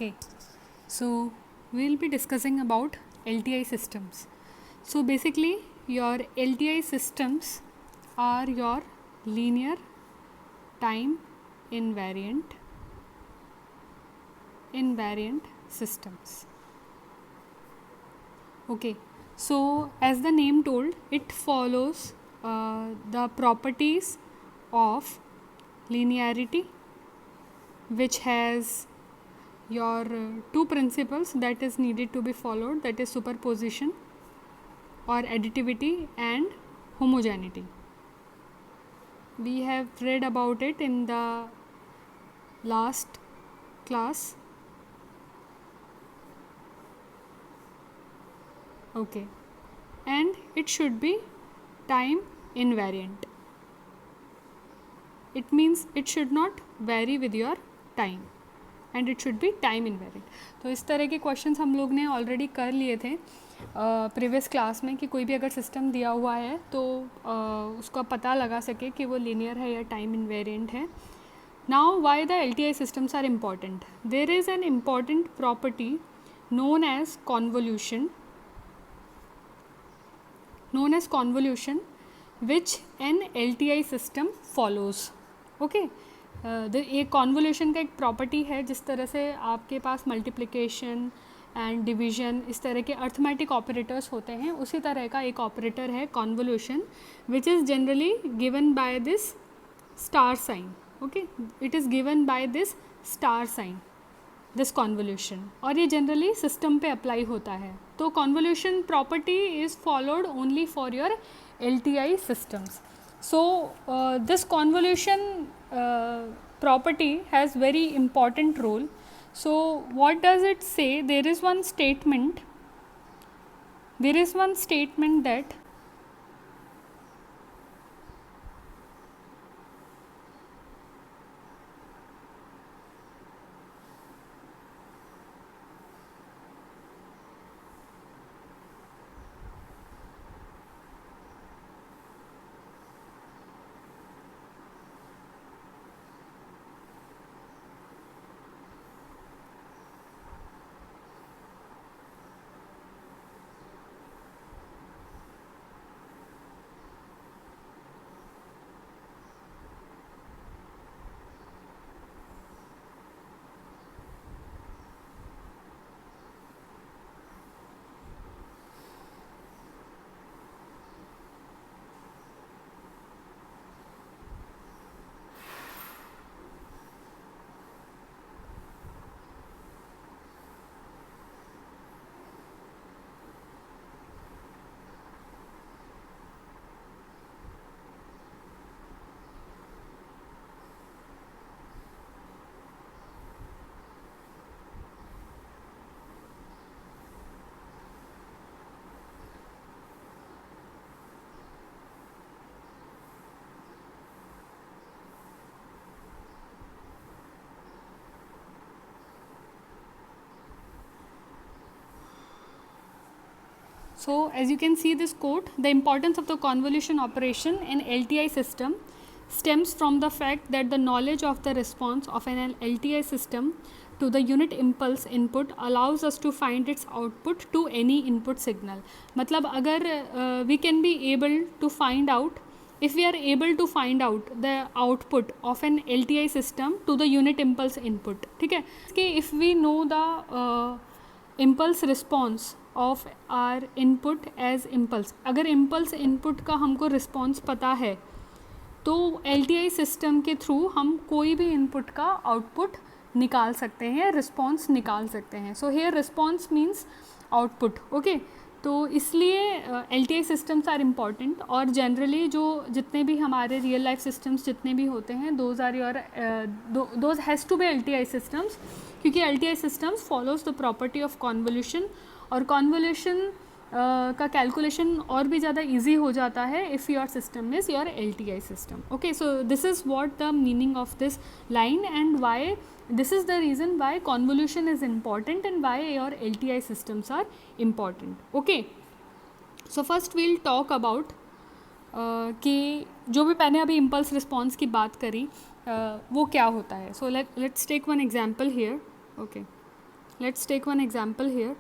Okay, so we'll be discussing about LTI systems. So basically, your LTI systems are your linear time invariant systems. Okay, so as the name told, it follows the properties of linearity, which has your two principles that is needed to be followed, that is superposition or additivity and homogeneity. We have read about it in the last class. Okay, and it should be time invariant. It means it should not vary with your time and it should be time invariant. तो इस तरह के questions हम लोग ने already कर लिए थे प्रीवियस क्लास में कि कोई भी अगर सिस्टम दिया हुआ है तो उसका पता लगा सके कि वो लीनियर है या टाइम इन्वेरिएंट है. Now why the LTI systems are important? There is an important property known as convolution which an LTI system follows. Okay, एक कॉन्वोल्यूशन का एक प्रॉपर्टी है. जिस तरह से आपके पास मल्टीप्लिकेशन एंड डिवीजन इस तरह के अर्थमेटिक ऑपरेटर्स होते हैं, उसी तरह का एक ऑपरेटर है convolution, which is generally given by this star sign. Okay, it is given by this star sign, this convolution, और ये जनरली सिस्टम पे अप्लाई होता है. तो convolution property is followed only for your LTI systems. So this convolution property has very important role. So what does it say? There is one statement that So as you can see this quote, the importance of the convolution operation in LTI system stems from the fact that the knowledge of the response of an LTI system to the unit impulse input allows us to find its output to any input signal. मतलब अगर we can be able to find out, if we are able to find out the output of an LTI system to the unit impulse input, ठीक है, कि if we know the impulse response of our input as impulse, अगर impulse input का हमको response पता है तो LTI system के थ्रू हम कोई भी इनपुट का आउटपुट निकाल सकते हैं, रिस्पॉन्स निकाल सकते हैं. So here response means output. Okay, तो इसलिए LTI सिस्टम्स आर इम्पॉर्टेंट. और जनरली जो जितने भी हमारे रियल लाइफ सिस्टम्स जितने भी होते हैं, those has to be LTI systems, क्योंकि LTI systems follows the property of convolution. और कॉन्वोल्यूशन का कैलकुलेशन और भी ज़्यादा इजी हो जाता है if your system is your LTI system. Okay, so this is what the meaning of this line and why this is the reason why convolution is important and why your LTI systems are important. Okay, so first we'll talk about कि जो भी मैंने अभी impulse response की बात करी वो क्या होता है. So let's take one example here. Okay, let's take one example here.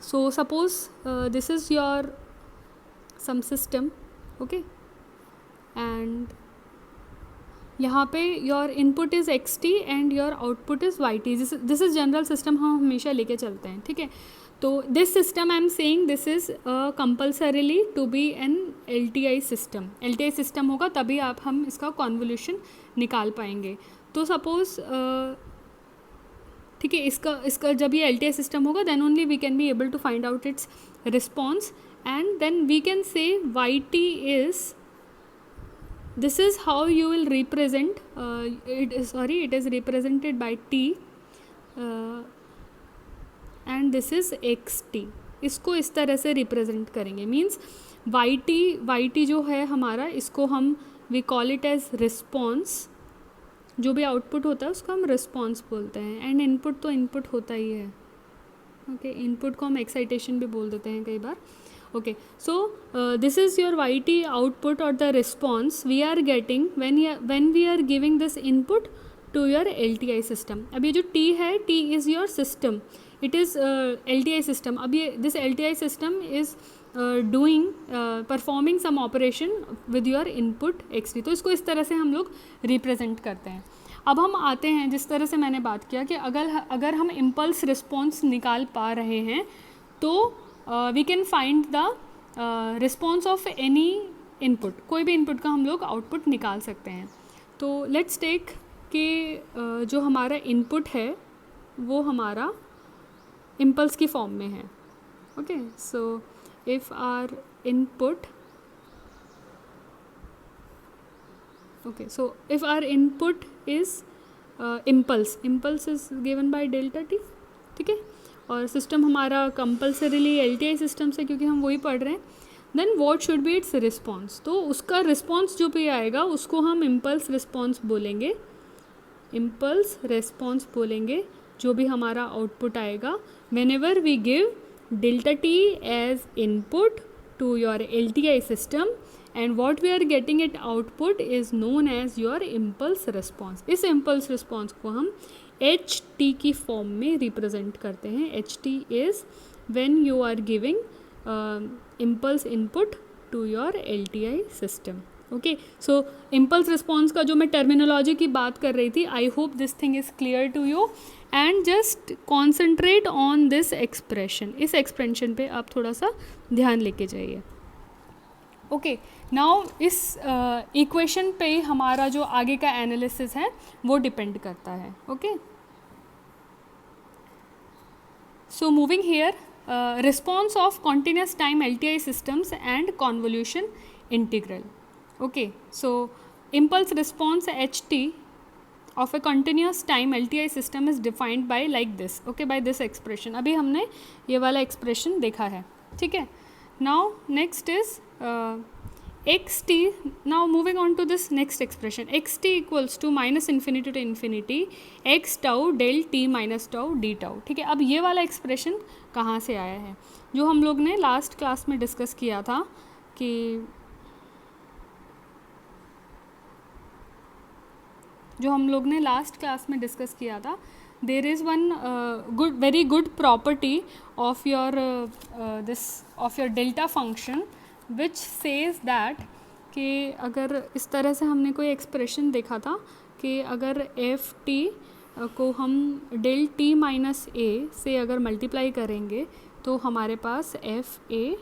So suppose this is your some system, okay, and यहाँ पे your input is xt and your output is yt. This is general system हम हमेशा लेके चलते हैं, ठीक है. तो this system I am saying this is compulsorily to be an LTI system. LTI system होगा तभी हम इसका convolution निकाल पाएंगे. तो suppose ठीक है, इसका जब ये LTI system होगा then only we can be able to find out its response, and then we can say yt is, this is how you will represent it is represented by t and this is xt. इसको इस तरह से represent करेंगे. Means yt जो है हमारा, इसको हम we call it as response. जो भी आउटपुट होता है उसको हम रिस्पॉन्स बोलते हैं. एंड इनपुट तो इनपुट होता ही है, ओके. इनपुट को हम एक्साइटेशन भी बोल देते हैं कई बार, okay. So this is your yt output or the response we are getting when we are giving this input to your LTI system. अब ये जो t है, t is your system, it is LTI system. अब ये this LTI system is doing performing some operation with your input xt. तो इसको इस तरह से हम लोग रिप्रेजेंट करते हैं. अब हम आते हैं, जिस तरह से मैंने बात किया कि अगर हम इम्पल्स रिस्पॉन्स निकाल पा रहे हैं तो we can find the response of any input. कोई भी इनपुट का हम लोग आउटपुट निकाल सकते हैं. तो लेट्स टेक कि जो हमारा इनपुट है वो हमारा इम्पल्स की फॉर्म में है, okay. So if our input, okay, so if our input is impulse is given by delta t, ठीक है. और सिस्टम हमारा कंपल्सरीली LTI सिस्टम से, क्योंकि हम वही पढ़ रहे हैं. Then what should be its response. तो उसका रिस्पॉन्स जो भी आएगा उसको हम इम्पल्स रिस्पॉन्स बोलेंगे. इम्पल्स रिस्पॉन्स बोलेंगे जो भी हमारा आउटपुट आएगा whenever we give delta t as input to your LTI system, and what we are getting at output is known as your impulse response. इस impulse response को हम ht की फॉर्म में रिप्रेजेंट करते हैं. ht is when you are giving impulse input to your LTI system. Okay, so impulse response का जो मैं terminology की बात कर रही थी, I hope this thing is clear to you, and just concentrate on this expression. इस expression पे आप थोड़ा सा ध्यान लेके जाइए. ओके, नाउ इस इक्वेशन पे हमारा जो आगे का एनालिसिस है वो डिपेंड करता है, okay. So moving here, response of continuous time LTI systems and convolution integral. Okay, so impulse response HT of a continuous time LTI system is defined by like this, okay, by this expression. अभी हमने ये वाला expression देखा है, ठीक है. Now next is xt. now moving on to this next expression, xt equals to minus infinity to infinity x tau del t minus tau d tau. ठीक है. अब ये वाला एक्सप्रेशन कहाँ से आया है? जो हम लोग ने लास्ट क्लास में डिस्कस किया था कि there is one very good property of your delta function which says that कि अगर इस तरह से हमने कोई एक्सप्रेशन देखा था कि अगर एफ टी को हम डेल टी माइनस ए से अगर मल्टीप्लाई करेंगे तो हमारे पास एफ ए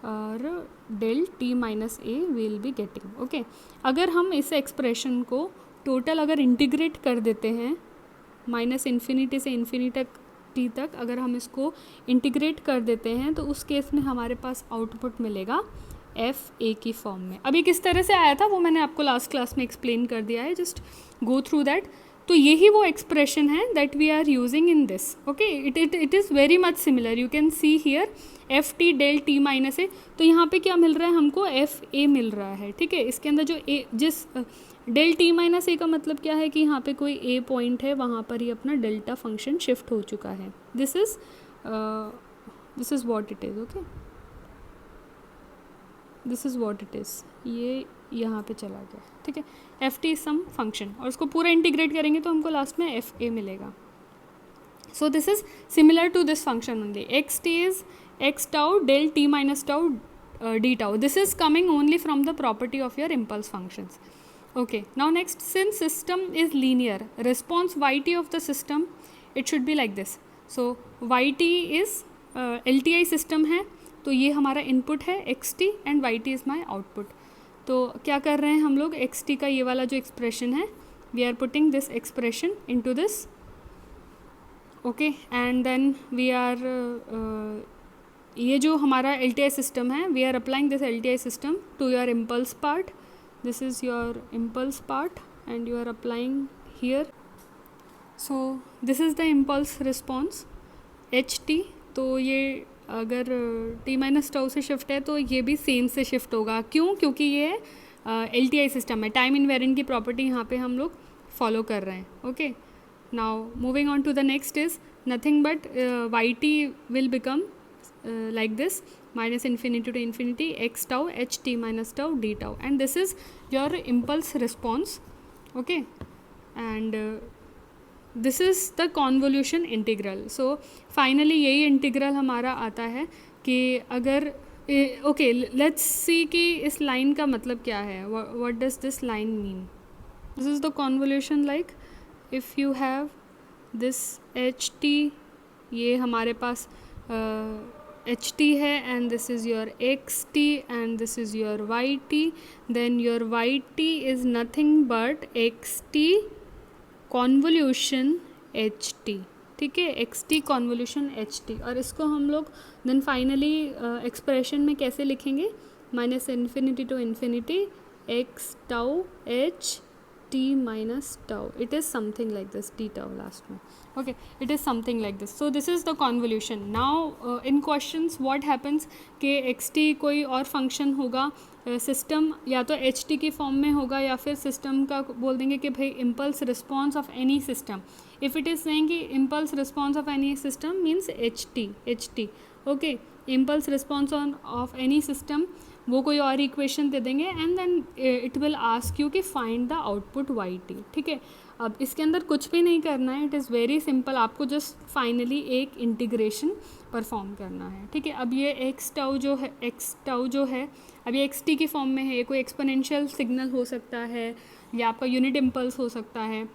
और del T minus a will be getting, okay. अगर हम इस एक्सप्रेशन को टोटल अगर इंटीग्रेट कर देते हैं माइनस इन्फिनिटी से इन्फिनिटी टी तक, अगर हम इसको इंटीग्रेट कर देते हैं तो उस केस में हमारे पास आउटपुट मिलेगा एफ ए की फॉर्म में. अब ये किस तरह से आया था वो मैंने आपको लास्ट क्लास में एक्सप्लेन कर दिया है, जस्ट गो थ्रू दैट. तो यही वो एक्सप्रेशन है that we are using in this, okay. It is very much similar. You can see here F T del T minus A. तो यहाँ पे क्या मिल रहा है हमको? एफ ए मिल रहा है, ठीक है. इसके अंदर जो ए, जिस डेल टी माइनस ए का मतलब क्या है कि यहाँ पे कोई ए पॉइंट है, वहाँ पर ही अपना डेल्टा फंक्शन शिफ्ट हो चुका है. This is what it is, okay. This is what it is. ये यहाँ पे चला गया, ठीक है. एफ टी सम फंक्शन, और उसको पूरा इंटीग्रेट करेंगे तो हमको लास्ट में एफ ए मिलेगा. So this is similar to this function only. Xt is x tau del t minus tau d tau. This is coming only from the property of your impulse functions. Okay, now next, since system is linear, response yt of the system, it should be like this. So yt is LTI system है, तो ये हमारा input है xt and yt is my output. तो क्या कर रहे हैं हम लोग, xt का ये वाला जो एक्सप्रेशन है, we are putting this expression into this. Okay, and then we are ये जो हमारा LTI सिस्टम है, we are applying this LTI system to your impulse part. This is your impulse part and you are applying here. So this is the impulse response ht. तो ये अगर t minus tau से shift है तो ये भी same से shift होगा. क्यों? क्योंकि ये LTI सिस्टम है. टाइम इनवेरिएंट की प्रॉपर्टी यहाँ पे हम लोग फॉलो कर रहे हैं. Okay, now moving on to the next is nothing but yt will become like this, minus infinity to infinity x tau h t minus tau d tau, and this is your impulse response. Okay, and this is the convolution integral. So finally यही integral हमारा आता है कि अगर okay, let's see कि इस line का मतलब क्या है. What does this line mean? This is the convolution, like if you have this h t, ये हमारे पास एच टी है, and this is your x t and this is your y t. Then your y t is nothing but x t convolution h t. ठीक है, x t convolution h t. और इसको हम लोग then finally expression में कैसे लिखेंगे, minus infinity to infinity x tau h t minus tau. It is something like this, t tau last में. Okay, it is something like this. So this is the convolution. Now in questions what happens कि xt कोई और function होगा, system या तो ht की form में होगा या फिर सिस्टम का बोल देंगे कि भाई impulse response of any system. If it is saying कि impulse response of any system means ht. Okay, impulse response of any system, वो कोई और इक्वेशन दे देंगे and then it will ask you कि फाइंड द आउटपुट yt. ठीक है, अब इसके अंदर कुछ भी नहीं करना है, इट इज़ वेरी सिंपल. आपको जस्ट फाइनली एक इंटीग्रेशन परफॉर्म करना है. ठीक है, अब ये x टाउ जो है अब ये xt की फॉर्म में है. ये कोई एक्सपोनेंशियल सिग्नल हो सकता है या आपका यूनिट इम्पल्स हो सकता है,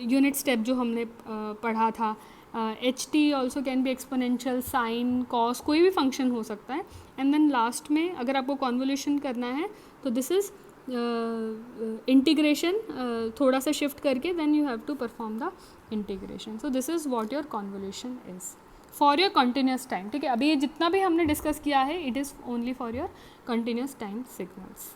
यूनिट स्टेप जो हमने पढ़ा था. H t also can be exponential, sine, cos, कोई भी फंक्शन हो सकता है. एंड देन लास्ट में अगर आपको कॉन्वोल्यूशन करना है तो दिस इज़ इंटीग्रेशन, थोड़ा सा शिफ्ट करके then you have to perform the integration. So this is what your convolution is for your continuous time. ठीक है, अभी ये जितना भी हमने डिस्कस किया है, it is only for your continuous time signals.